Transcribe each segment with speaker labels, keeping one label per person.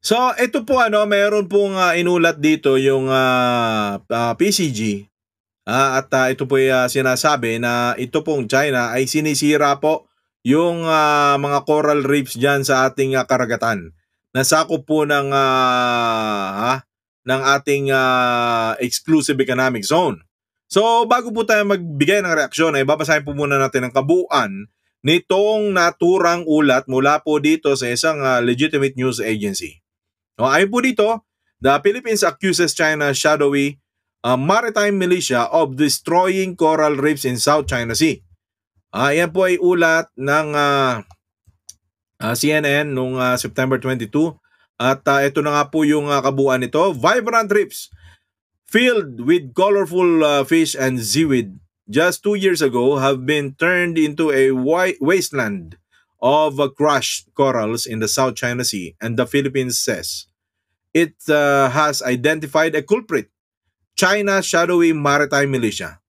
Speaker 1: So, ito po meron pong inulat dito yung PCG. Ito po sinasabi na ito pong China ay sinisira po yung mga coral reefs diyan sa ating karagatan. Nasakop po ng ating exclusive economic zone. So, bago po tayo magbigay ng reaksyon, ay babasahin po muna natin ang kabuuan nitong naturang ulat mula po dito sa isang legitimate news agency. Ayon po dito, the Philippines accuses China's shadowy maritime militia of destroying coral reefs in South China Sea. Yan po ay ulat ng CNN noong September 22. At ito na nga po yung kabuuan nito. Vibrant reefs filled with colorful fish and seaweed just 2 years ago have been turned into a wasteland of crushed corals in the South China Sea, and the Philippines says it has identified a culprit, China's shadowy maritime militia.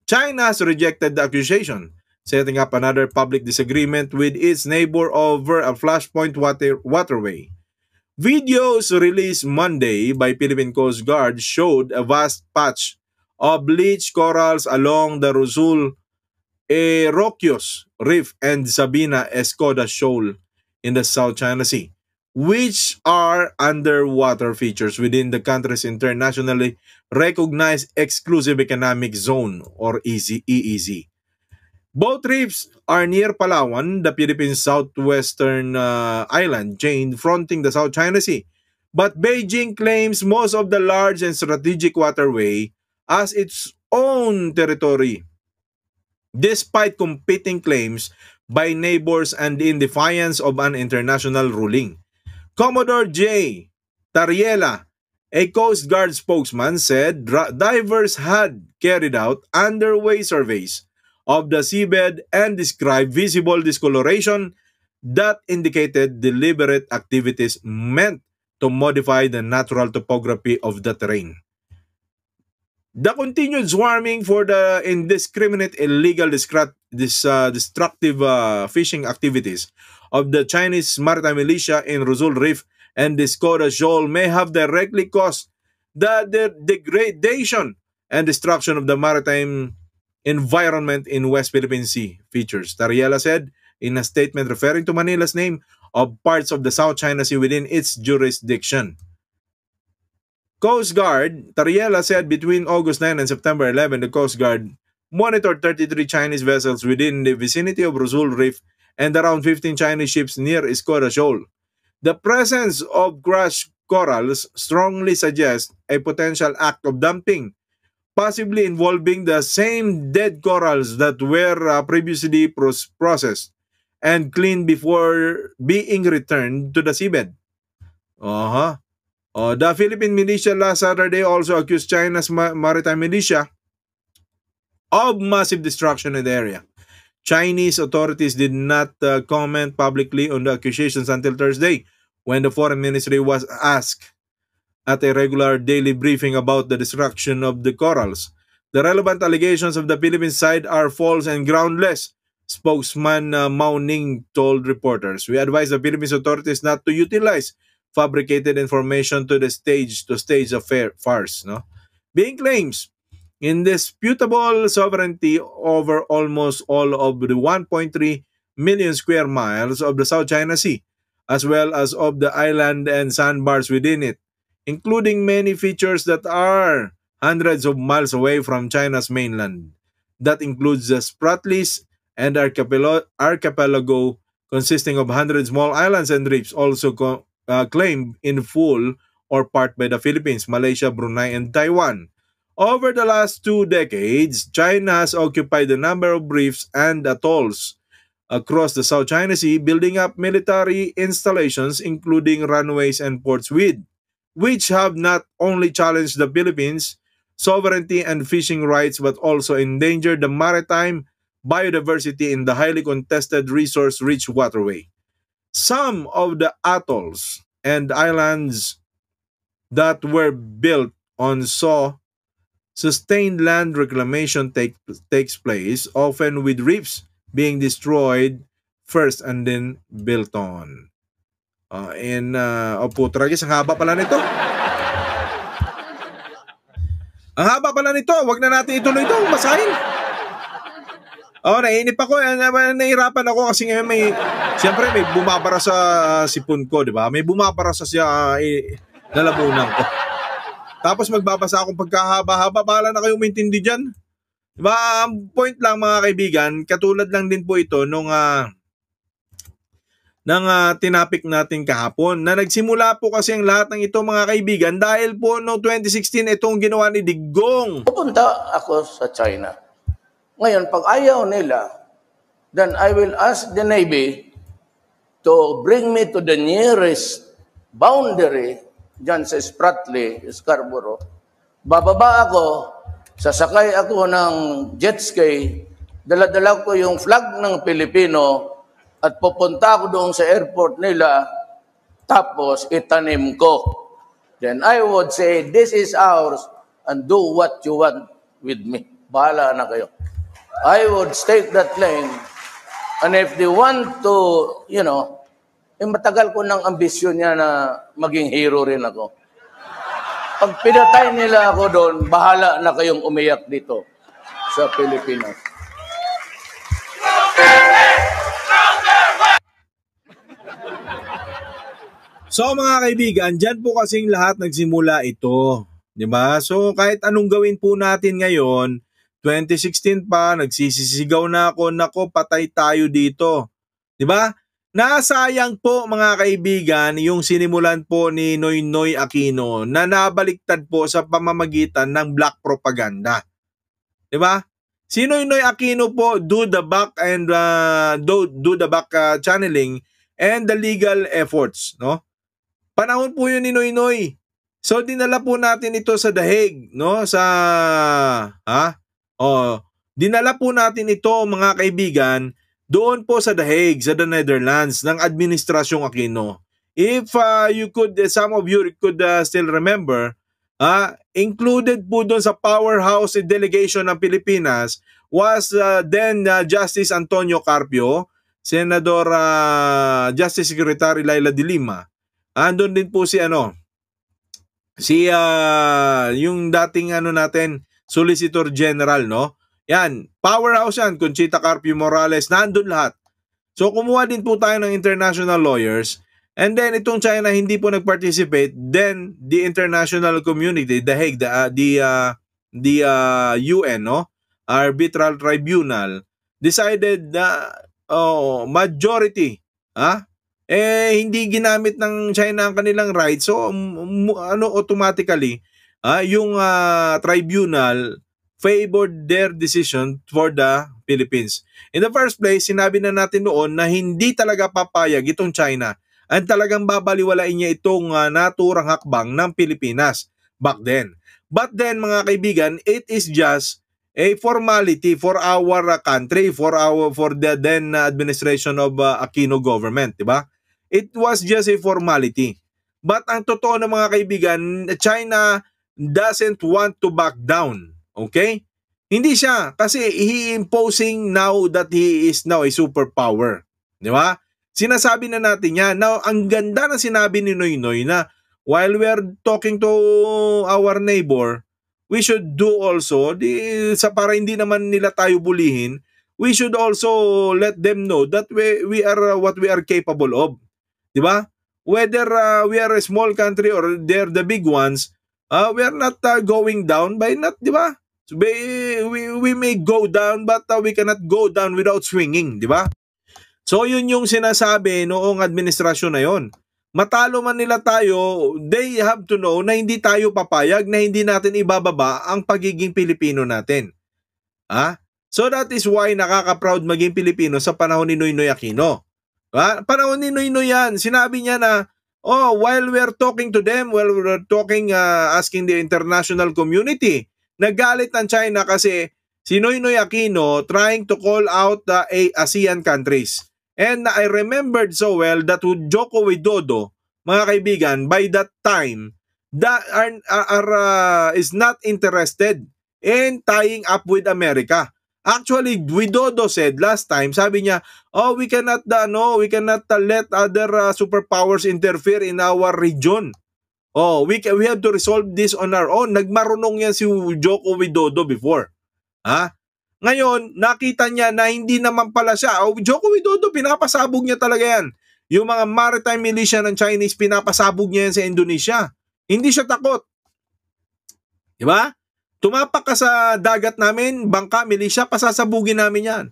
Speaker 1: China has rejected the accusation, setting up another public disagreement with its neighbor over a flashpoint waterway. Videos released Monday by Philippine Coast Guard showed a vast patch of bleached corals along the Rosul Roquios Reef and Sabina Escoda Shoal in the South China Sea, which are underwater features within the country's internationally recognized exclusive economic zone or EEZ. Both reefs are near Palawan, the Philippines' southwestern island chain fronting the South China Sea. But Beijing claims most of the large and strategic waterway as its own territory, despite competing claims by neighbors and in defiance of an international ruling. Commodore J. Tariela, a Coast Guard spokesman, said divers had carried out underway surveys of the seabed and described visible discoloration that indicated deliberate activities meant to modify the natural topography of the terrain. The continued swarming for the indiscriminate, illegal, destructive fishing activities of the Chinese maritime militia in Rosul Reef and Discoda Shoal may have directly caused the degradation and destruction of the maritime environment in West Philippine Sea, features, Tariela said in a statement referring to Manila's name of parts of the South China Sea within its jurisdiction. Coast Guard, Tariela said between August 9 and September 11, the Coast Guard monitored 33 Chinese vessels within the vicinity of Rosul Reef and around 15 Chinese ships near Escoda Shoal. The presence of crushed corals strongly suggests a potential act of dumping, possibly involving the same dead corals that were previously processed and cleaned before being returned to the seabed. The Philippine militia last Saturday also accused China's maritime militia of massive destruction in the area. Chinese authorities did not comment publicly on the accusations until Thursday, when the foreign ministry was asked at a regular daily briefing about the destruction of the corals. The relevant allegations of the Philippine side are false and groundless, spokesman Mao Ning told reporters. We advise the Philippine authorities not to utilize fabricated information to stage a farce. Being claims indisputable sovereignty over almost all of the 1.3 million square miles of the South China Sea, as well as of the island and sandbars within it, including many features that are hundreds of miles away from China's mainland. That includes the Spratlys and archipelago consisting of 100 small islands and reefs, also claimed in full or part by the Philippines, Malaysia, Brunei, and Taiwan. Over the last 2 decades, China has occupied a number of reefs and atolls across the South China Sea, building up military installations, including runways and ports, which have not only challenged the Philippines' sovereignty and fishing rights, but also endangered the maritime biodiversity in the highly contested resource-rich waterway. Some of the atolls and islands that were built on sustained land reclamation takes place, often with reefs being destroyed first and then built on. Opo, tragis, ang haba pala nito. Ang haba pala nito, wag na natin ituloy ito, basahin. Naiinip ako, nahihirapan ako kasi ngayon siyempre may bumabara sa sipon ko, di ba? May bumabara sa lalamunan ko. Tapos magbabasa akong pagkahaba-haba, bahala na kayong umintindi dyan. Diba, ang point lang mga kaibigan, katulad lang din po ito nung tinapik natin kahapon na nagsimula po kasi ang lahat ng ito mga kaibigan dahil po noong 2016 itong ginawa ni Digong.
Speaker 2: Pupunta ako sa China. Ngayon, pag ayaw nila, then I will ask the Navy to bring me to the nearest boundary dyan sa Spratly, Scarborough. Bababa ako, sasakay ako ng jet ski, dala-dala ko yung flag ng Pilipino at pupunta ako doon sa airport nila, tapos itanim ko. Then I would say, this is ours and do what you want with me. Bahala na kayo. I would stake that claim, and if they want to, matagal ko ng ambisyon niya na maging hero rin ako. Pag pinatay nila ako doon, bahala na kayong umiyak dito sa Pilipinas.
Speaker 1: So mga kaibigan, dyan po kasing lahat nagsimula ito. Diba? So kahit anong gawin po natin ngayon, 2016 pa, nagsisisigaw na ako, nako, patay tayo dito. Diba? Nasayang po mga kaibigan yung sinimulan po ni Noynoy Aquino na nabaliktad po sa pamamagitan ng black propaganda. Diba? Si Noynoy Aquino po do the back channeling and the legal efforts, no? Panahon po yun ni Noynoy. So dinala po natin ito sa The Hague, no? Dinala po natin ito mga kaibigan doon po sa The Hague, sa the Netherlands, ng Administrasyong Aquino. If some of you could still remember, included po doon sa powerhouse delegation ng Pilipinas was then Justice Antonio Carpio, Senador Justice Secretary Laila de Lima. Andun din po yung dating natin, Solicitor General, no? Yan, powerhouse yan, Conchita Carpio Morales, nandun lahat. So kumuha din po tayo ng international lawyers, and then itong China hindi po nag-participate, then the international community, The Hague, the UN, no? Arbitral Tribunal, decided na majority, hindi ginamit ng China ang kanilang rights, so automatically yung tribunal favored their decision for the Philippines. In the first place, sinabi na natin noon na hindi talaga papayag itong China at talagang babaliwalain niya itong naturang hakbang ng Pilipinas back then. But then mga kaibigan, it is just a formality for our country, for the then administration of Aquino government, di ba? It was just a formality. But ang totoo na mga kaibigan, China doesn't want to back down. Okay? Hindi siya. Kasi he imposing now that he is now a superpower. Di ba? Sinasabi na natin yan. Now, ang ganda na sinabi ni Noynoy na while we are talking to our neighbor, we should do also, para hindi naman nila tayo bulihin, we should also let them know that we are what we are capable of. Diba? Whether we are a small country or they're the big ones, we are not going down by not, diba? So, we may go down but we cannot go down without swinging, diba? So yun yung sinasabi noong administrasyon na yon. Matalo man nila tayo, they have to know na hindi tayo papayag, na hindi natin ibababa ang pagiging Pilipino natin. So that is why nakaka-proud maging Pilipino sa panahon ni Noynoy Aquino. Panahon ni Noynoy yan, sinabi niya na, while we're talking to them, while we're talking, asking the international community, nagalit ng China kasi si Noynoy Aquino trying to call out the ASEAN countries. And I remembered so well that with Joko Widodo, mga kaibigan, by that time, is not interested in tying up with America. Actually, Widodo said last time, sabi niya, oh, we cannot let other superpowers interfere in our region. Oh, we have to resolve this on our own. Nagmarunong yan si Joko Widodo before. Ha? Ngayon, nakita niya na hindi naman pala siya. Oh, Joko Widodo, pinapasabog niya talaga yan. Yung mga maritime militia ng Chinese, pinapasabog niya yan sa Indonesia. Hindi siya takot. Diba? Tumapak ka sa dagat namin, bangka, militia, pasasabugin namin yan.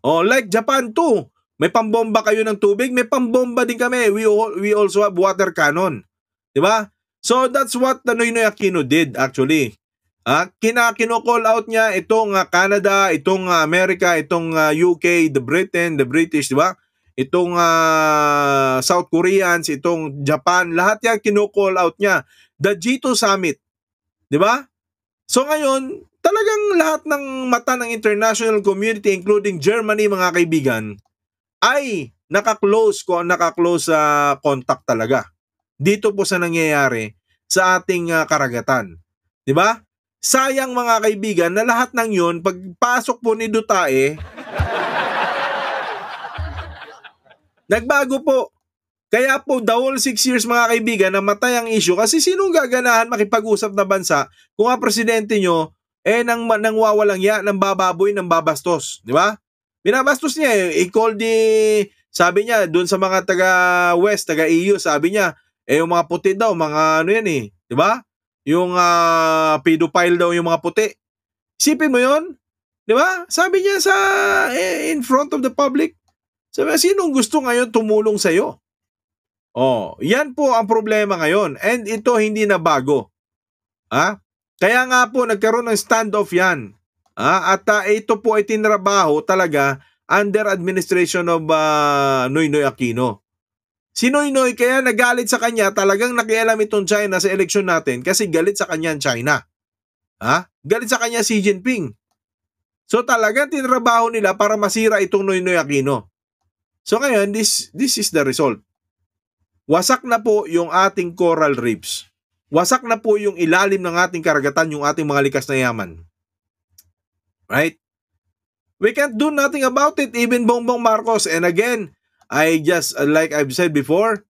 Speaker 1: Oh, like Japan too. May pambomba kayo ng tubig, may pambomba din kami. We also have water cannon. Diba? So that's what Noynoy Aquino did actually. Kino-call out niya itong Canada, itong America, itong UK, the British, diba? Itong South Koreans, itong Japan, lahat yan kino-call out niya. The G2 Summit. Diba? So ngayon, talagang lahat ng mata ng international community, including Germany, mga kaibigan, ay naka-close contact talaga. Dito po sa nangyayari sa ating karagatan. Diba? Sayang mga kaibigan na lahat ng yun, pagpasok po ni Duterte, nagbago po. Kaya po, the whole 6 years mga kaibigan, namatay ang issue kasi sinong gaganahan makipag-usap na bansa kung ang presidente nyo nang wawalang ya, nang bababoy, nang babastos. Di ba? Binabastos niya i-call sabi niya, dun sa mga taga-West, taga-EU, sabi niya, yung mga puti daw, mga ano yan di ba? Yung pedophile daw yung mga puti. Isipin mo yon, di ba? Sabi niya in front of the public. Sabi niya, sinong gusto ngayon tumulong sa'yo? Oh, yan po ang problema ngayon. And ito hindi na bago. Kaya nga po nagkaroon ng standoff yan. At ito po ay tinrabaho talaga under administration of Noynoy Aquino. Si Noynoy kaya nagalit sa kanya, talagang nakialam itong China sa eleksyon natin kasi galit sa kanya ang China. Galit sa kanya Xi Jinping. So talagang tinrabaho nila para masira itong Noynoy Aquino. So ngayon, this is the result. Wasak na po yung ating coral reefs. Wasak na po yung ilalim ng ating karagatan, yung ating mga likas na yaman. Right? We can't do nothing about it, even Bongbong Marcos. And again, I just, like I've said before,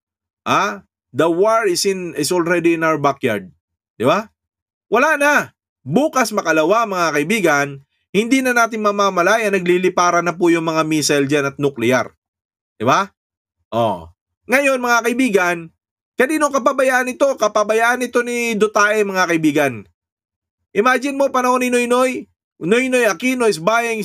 Speaker 1: the war is already in our backyard. Di ba? Wala na. Bukas makalawa mga kaibigan, hindi na natin mamamalaya, nagliliparan na po yung mga missile dyan at nuclear. Di ba? Oh. Ngayon mga kaibigan, kanino kapabayaan ito? Kapabayaan ito ni Duterte mga kaibigan. Imagine mo panahon ni Noynoy Aquino is buying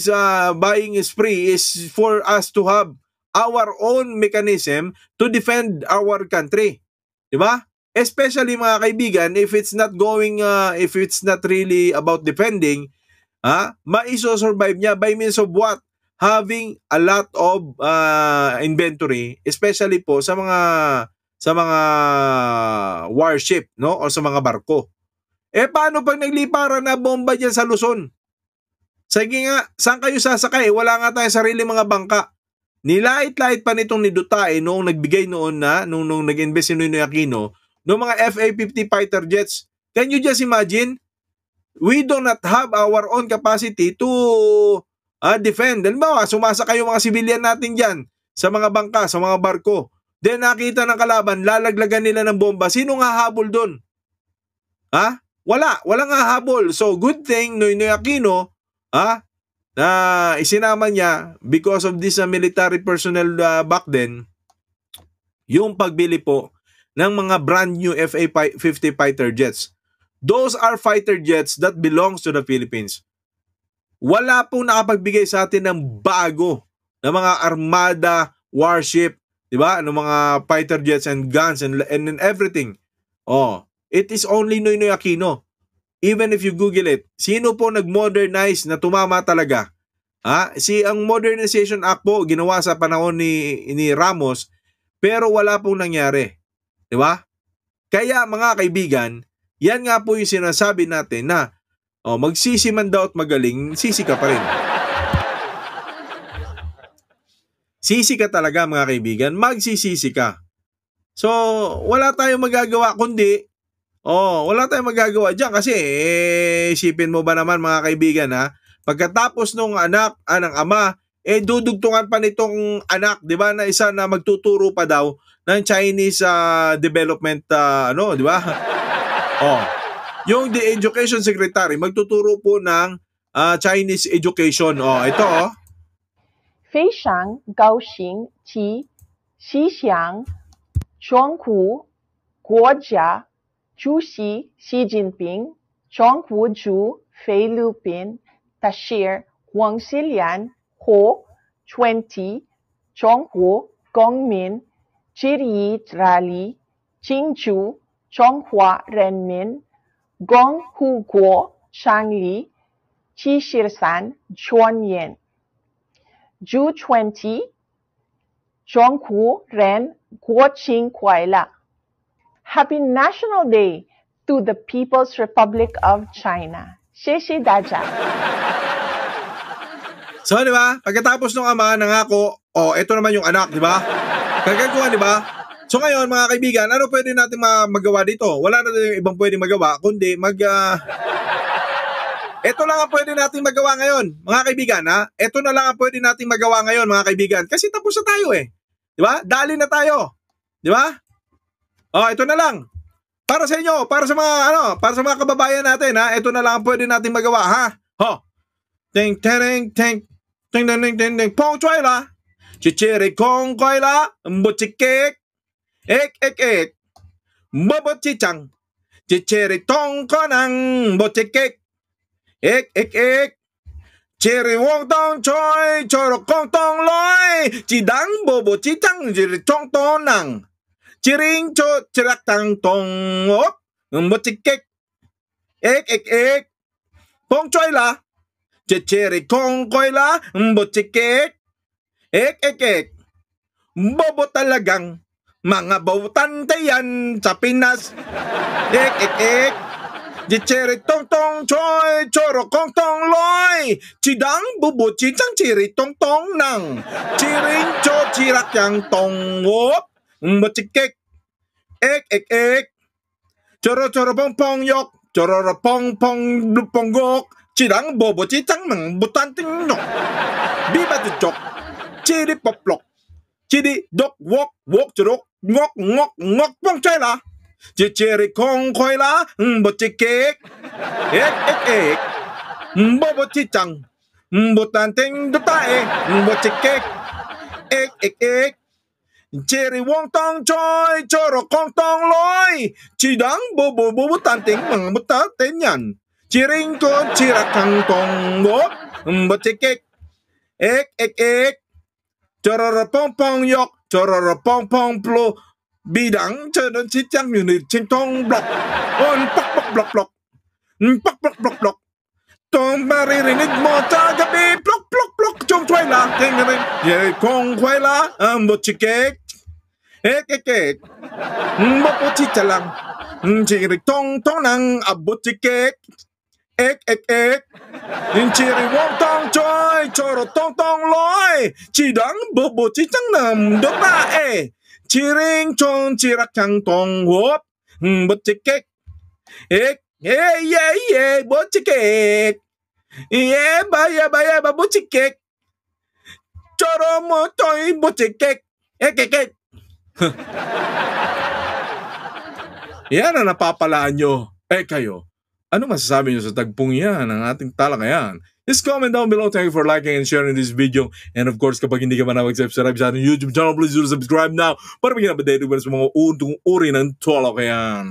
Speaker 1: spree is for us to have our own mechanism to defend our country. Diba? Especially mga kaibigan, if it's not really about defending, maiso-survive niya by means of what? Having a lot of inventory, especially po sa mga warship, no, o sa mga barko. Paano pag nagliparan na bomba diyan sa Luzon? Sige nga, saan kayo sasakay? Wala nga tayong sarili mga bangka. Nilait-lait pa nitong ni Duterte noong nagbigay noon nung nag-invest si Noynoy Aquino ng mga FA-50 fighter jets. Can you just imagine? We do not have our own capacity to defend. Halimbawa, sumasakay yung mga civilian natin dyan sa mga bangka, sa mga barko. Then nakita ng kalaban, lalaglagan nila ng bomba. Sino nga habol doon? Walang hahabol. So good thing Noynoy Aquino na isinama niya because of this military personnel back then, yung pagbili po ng mga brand new FA-50 fighter jets. Those are fighter jets that belongs to the Philippines. Wala pong nakapagbigay sa atin ng bago na mga armada, warship, di ba? Ano mga fighter jets and guns and everything. It is only Noynoy Aquino. Even if you Google it, sino po nag-modernize na tumama talaga? Ang Modernization Act po ginawa sa panahon ni Ramos, pero wala pong nangyari. Di ba? Kaya mga kaibigan, yan nga po yung sinasabi natin na magsisi man daw at magaling, sisi ka pa rin. Sisi ka talaga mga kaibigan, magsisisi ka. So, wala tayong magagawa kundi wala tayong magagawa dyan kasi isipin mo ba naman mga kaibigan Pagkatapos nung anak, ng ama, dudugtungan pa nitong anak, di ba, na isa na magtuturo pa daw ng Chinese development, di ba? Yung the education secretary, magtuturo po ng Chinese education. Ito,
Speaker 3: 非常高兴及希望中国国家主席习近平、中国驻菲律宾大使黄锡良和20中国公民致意大力庆祝中华人民共和国成立73周年。June 20, 中国人国庆快乐 Happy National Day to the People's Republic of China. 谢谢大家。
Speaker 1: So, di ba? Pagkatapos ng ama, nangako, ito naman yung anak, di ba? Kagagawa, di ba? So ngayon, mga kaibigan, ano pwede natin magawa dito? Wala na yung ibang pwede magawa, kundi ito lang ang pwede natin magawa ngayon, mga kaibigan, ha? Ito na lang ang pwede natin magawa ngayon, mga kaibigan. Kasi tapos na tayo, Di ba? Dali na tayo. Di ba? Ito na lang. Para sa inyo, para sa mga kababayan natin, ha? Ito na lang ang pwede natin magawa, ha? Ting ting ting ting ting ting ting pong choy la. Chichiri kong koy la, mbuchikek. Ek ek ek. Mbobochichang. Chichiri tong konang mbuchikek. Ek ek ek. Chiri wong tong choy, choro kong tong loy. Chidang bobo chichang jiri tong tonang. Chiring cho chirak tang tong op. Mbuchikek. Ek ek ek. Pong choy la. Chichiri kong koy la, mbuchikek. Ek ek ek. Bobo talagang mga bawtante yan sa Pinas. Ek ek ek. Chichiri tong tong choy, choro kong tong loy. Chidang bubu chichang chiri tong tong nang. Chiring cho chirak yang tong op. Mbuchikek. Ek ek ek. Choro choro pong pong yok. Choro pong pong ponggok. Chidang bobo chichang mang butanting no. Biba tuchok. Chiri poplok. Chidi dok wok wok churok. Ngok ngok ngok pong choy la. Chichiri kong koy la. Mbuchikek. Ek ek ek. Bobo chichang. Butanting dutae. Mbuchikek. Ek ek ek. Chiri wong tong choy. Choro kong tong loy. Chidang bobo bobo tanting mga butanting yan. Chiring ko chirakang tong wop. Mbuchikek. Ek ek ek. Chororo pong pong yok. Chororo pong pong plo. Bidang chadon chichang unit ching tong blok. Pak pak blok blok. Pak pak blok blok. Tong maririnig mo sa gabi. Plok plok plok. Chong choy la. Tingnan. Ye kong choy la. Mbuchikek. Ek ek ek. Mbopo chicha lang. Chirik tong tong nang abuchikek. Ek ek ek. Chiri wong tong choy. Choro tong tong loy. Chidang bobo chichang nam dota Chiring chong chirak chang tong wop. Buchikek. Ek. Ye buchikek. Ye ba buchikek. Choro mo toy buchikek. Ek ek ek. Yan ang napapalaan nyo. Kayo. Ano masasabi nyo sa tagpong yan ng ating talakayan? Just comment down below. Thank you for liking and sharing this video. And of course, kapag hindi ka man subscribe sa ating YouTube channel, please do subscribe now para bigyan updated sa mga uri ng talakayan.